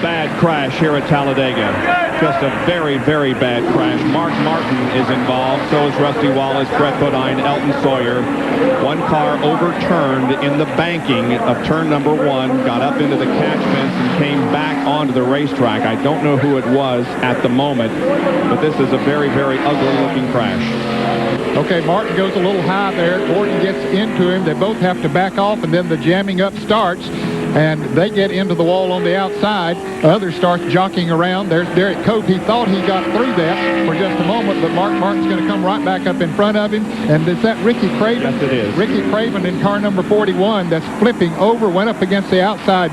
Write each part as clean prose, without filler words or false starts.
bad crash here at Talladega. Just a very, very bad crash. Mark Martin is involved. So is Rusty Wallace, Brett Bodine, Elton Sawyer. One car overturned in the banking of turn number 1, got up into the catch fence and came back onto the racetrack. I don't know who it was at the moment, but this is a very, very ugly-looking crash. Okay, Martin goes a little high there. Gordon gets into him. They both have to back off, and then the jamming up starts, and they get into the wall on the outside. The other starts jockeying around. There's Derek Cope. He thought he got through that for just a moment, but Mark Martin's going to come right back up in front of him. And is that Ricky Craven? Yes, it is. Ricky Craven in car number 41 that's flipping over, went up against the outside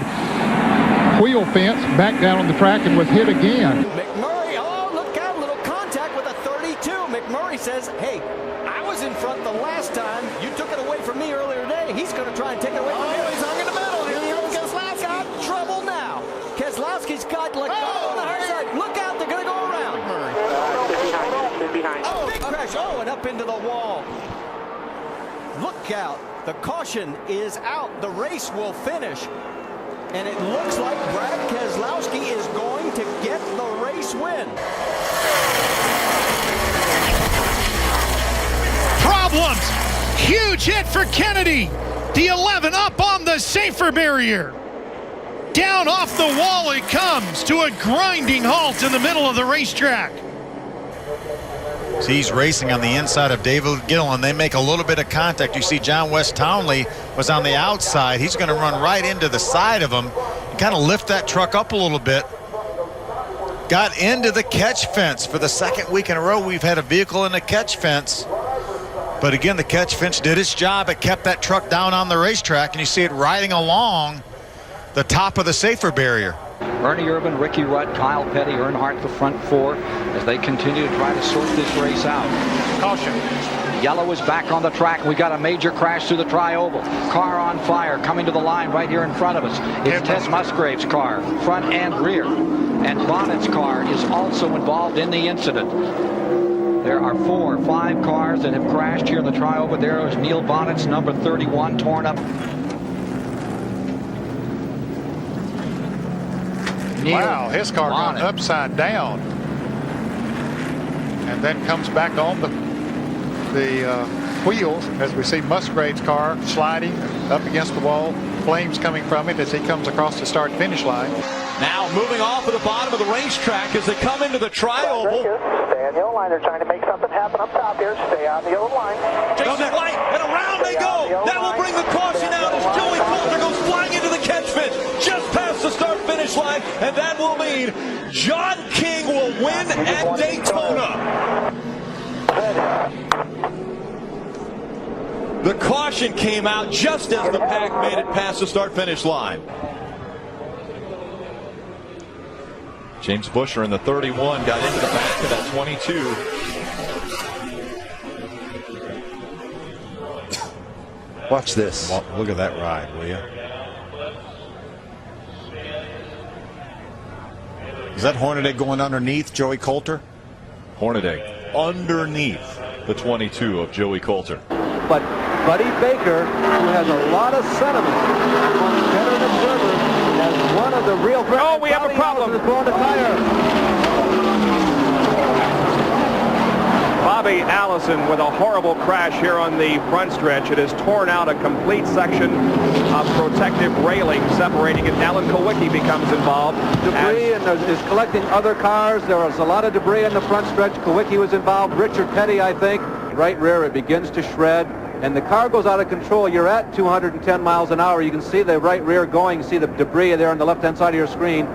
wheel fence, back down on the track, and was hit again. McMurray, oh, look out, little contact with a 32. McMurray says, hey, I was in front the last time. You took it away from me earlier today. He's going to try and take it away from me. He's hung in the middle. Here Keselowski got trouble now. Keselowski's got like on the hard side. Look out, they're going to go around. Oh, big crash. Oh, and up into the wall. Look out. The caution is out. The race will finish. And it looks like Brad Keselowski is going to get the race win. Problems. Huge hit for Kennedy. The 11 up on the safer barrier. Down off the wall it comes to a grinding halt in the middle of the racetrack. So he's racing on the inside of David Gillen. They make a little bit of contact. You see John West Townley was on the outside. He's going to run right into the side of him and kind of lift that truck up a little bit. Got into the catch fence. For the second week in a row, we've had a vehicle in the catch fence. But again, the catch fence did its job. It kept that truck down on the racetrack, and you see it riding along the top of the safer barrier. Ernie Irvan, Ricky Rudd, Kyle Petty, Earnhardt, the front four, as they continue to try to sort this race out. Caution. Yellow is back on the track. We got a major crash through the tri-oval. Car on fire coming to the line right here in front of us. It's Ted Musgrave's car, front and rear. And Bonnet's car is also involved in the incident. There are 4 or 5 cars that have crashed here in the tri-oval. There is Neil Bonnet's number 31 torn up. Wow, his car gone upside down, and then comes back on the wheels as we see Musgrave's car sliding up against the wall, flames coming from it as he comes across the start-finish line. Now moving off of the bottom of the racetrack as they come into the tri-oval. Stay on the yellow line. They're trying to make something happen up top here. Stay on the yellow line. Jason White, and around they go. That will bring the caution out as Joey Coulter goes flying into the catch fence just past the start-finish line, and that will mean John King will win at Daytona. The caution came out just as the pack made it past the start-finish line. James Buescher in the 31 got into the back of that 22. Watch this. Look at that ride, will you? Is that Hornaday going underneath Joey Coulter? Hornaday underneath the 22 of Joey Coulter. But Buddy Baker, who has a lot of sentiment among veteran observers, as one of the real... Oh, we have a problem. Blowing the tire. Bobby Allison with a horrible crash here on the front stretch. It has torn out a complete section of protective railing separating it. Alan Kowicki becomes involved. Debris and is collecting other cars. There was a lot of debris in the front stretch. Kowicki was involved. Richard Petty, I think. Right rear, it begins to shred. And the car goes out of control. You're at 210 miles an hour. You can see the right rear going. You see the debris there on the left-hand side of your screen.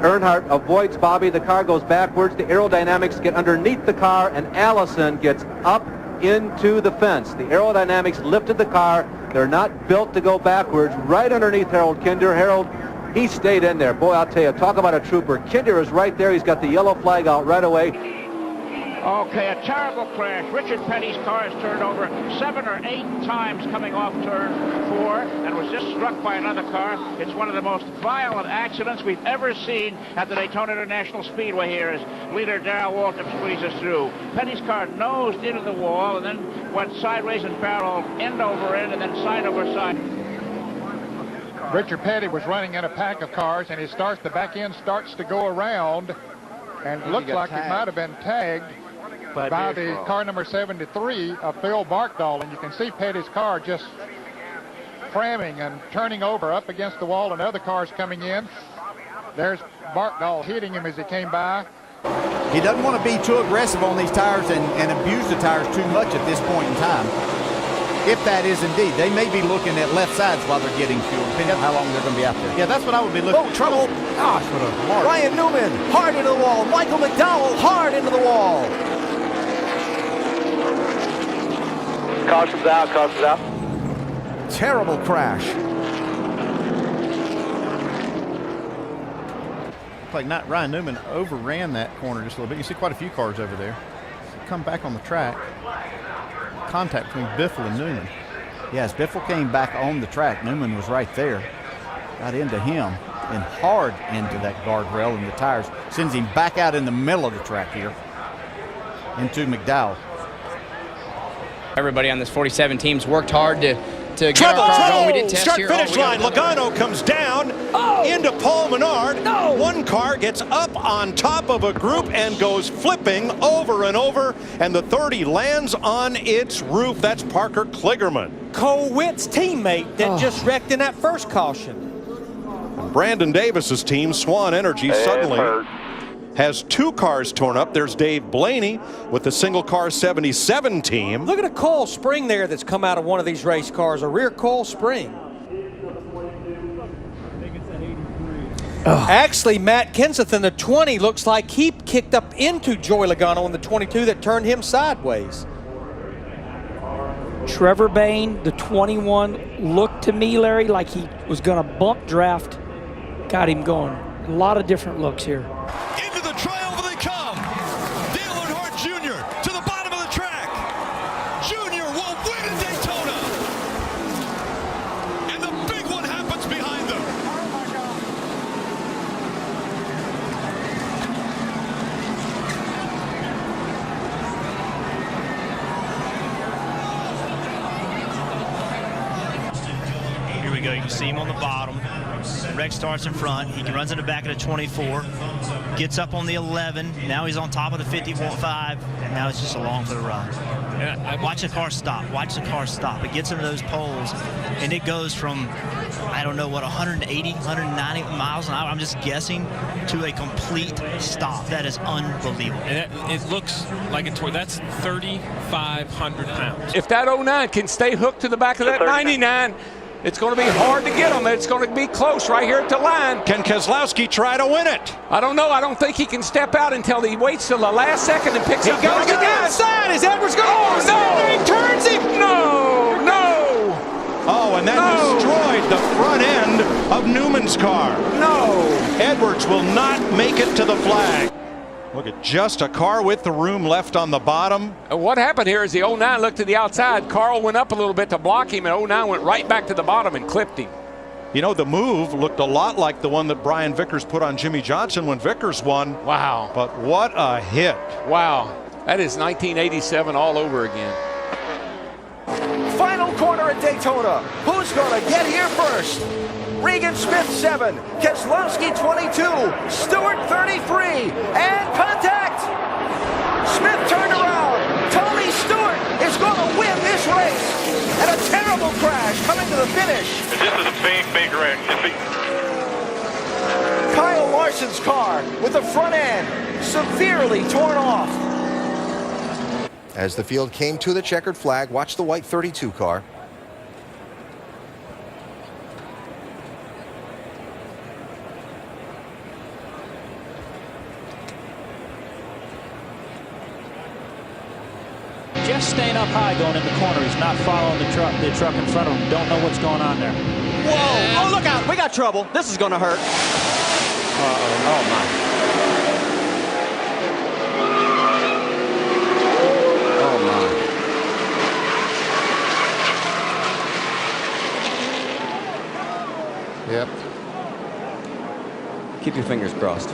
Earnhardt avoids Bobby. The car goes backwards. The aerodynamics get underneath the car, and Allison gets up into the fence. The aerodynamics lifted the car. They're not built to go backwards. Right underneath Harold Kinder. Harold, he stayed in there. Boy, I'll tell you, talk about a trooper. Kinder is right there. He's got the yellow flag out right away. Okay, a terrible crash. Richard Petty's car has turned over 7 or 8 times coming off turn 4 and was just struck by another car. It's one of the most violent accidents we've ever seen at the Daytona International Speedway here as leader Darrell Waltrip squeezes through. Petty's car nosed into the wall and then went sideways and parallel, end over end, and then side over side. Richard Petty was running in a pack of cars, and the back end starts to go around, and looks like it might have been tagged by the car number 73 of Phil Barkdahl. And you can see Petty's car just cramming and turning over up against the wall, and other cars coming in. There's Barkdahl hitting him as he came by. He doesn't want to be too aggressive on these tires and abuse the tires too much at this point in time. If that is indeed, they may be looking at left sides while they're getting fuel, depending on how long they're going to be out there. Yeah, that's what I would be looking at. Oh, trouble. Gosh, what a mark. Ryan Newman, hard into the wall. Michael McDowell, hard into the wall. Caution's out, caution's out. Terrible crash. Like Ryan Newman overran that corner just a little bit. You see quite a few cars over there. Come back on the track. Contact between Biffle and Newman. Yes, Biffle came back on the track. Newman was right there. Got into him and hard into that guardrail and the tires. Sends him back out in the middle of the track here into McDowell. Everybody on this 47 team's worked hard to get our cars going. We did test Start here. finish line. Logano comes down into Paul Menard. One car gets up on top of a group and goes flipping over and over, and the 30 lands on its roof. That's Parker Kligerman, Co-Witt's teammate that just wrecked in that first caution. Brandon Davis's team, Swan Energy, suddenly has 2 cars torn up. There's Dave Blaney with the single car 77 team. Look at a coil spring there that's come out of one of these race cars, a rear coil spring. Actually, Matt Kenseth in the 20 looks like he kicked up into Joey Logano in the 22 that turned him sideways. Trevor Bayne, the 21, looked to me, Larry, like he was going to bump draft. Got him going. A lot of different looks here. Into the triumph they come. Dale Earnhardt Jr. to the bottom of the track. Jr. will win in Daytona. And the big one happens behind them. Here we go. You can see him on the bottom. Rex starts in front. He runs in the back of the 24. Gets up on the 11. Now he's on top of the 50.5. Now it's just along for the ride. Watch the car stop. Watch the car stop. It gets into those poles, and it goes from, I don't know what, 180, 190 miles an hour, I'm just guessing, to a complete stop. That is unbelievable. And it looks like that's 3,500 pounds. If that 09 can stay hooked to the back of that 99, it's going to be hard to get him. It's going to be close right here at the line. Can Keselowski try to win it? I don't know. I don't think he can step out until he waits till the last second and picks up. He goes to the outside. Is Edwards going to? No! He turns him. No! Oh, and that destroyed the front end of Newman's car. No! Edwards will not make it to the flag. Look at just a car with the room left on the bottom. What happened here is the 09 looked to the outside. Carl went up a little bit to block him, and 09 went right back to the bottom and clipped him. You know, the move looked a lot like the one that Brian Vickers put on Jimmy Johnson when Vickers won. Wow. But what a hit. Wow. That is 1987 all over again. Final corner at Daytona. Who's going to get here first? Regan Smith 7, Keselowski 22, Stewart 33, and contact! Smith turned around. Tony Stewart is going to win this race. And a terrible crash coming to the finish. This is a big wreck. Kyle Larson's car with the front end severely torn off. As the field came to the checkered flag, watch the white 32 car. Just staying up high going in the corner. He's not following the truck in front of him. Don't know what's going on there. Whoa! Oh, look out! We got trouble. This is going to hurt. Oh, my. Yep. Keep your fingers crossed.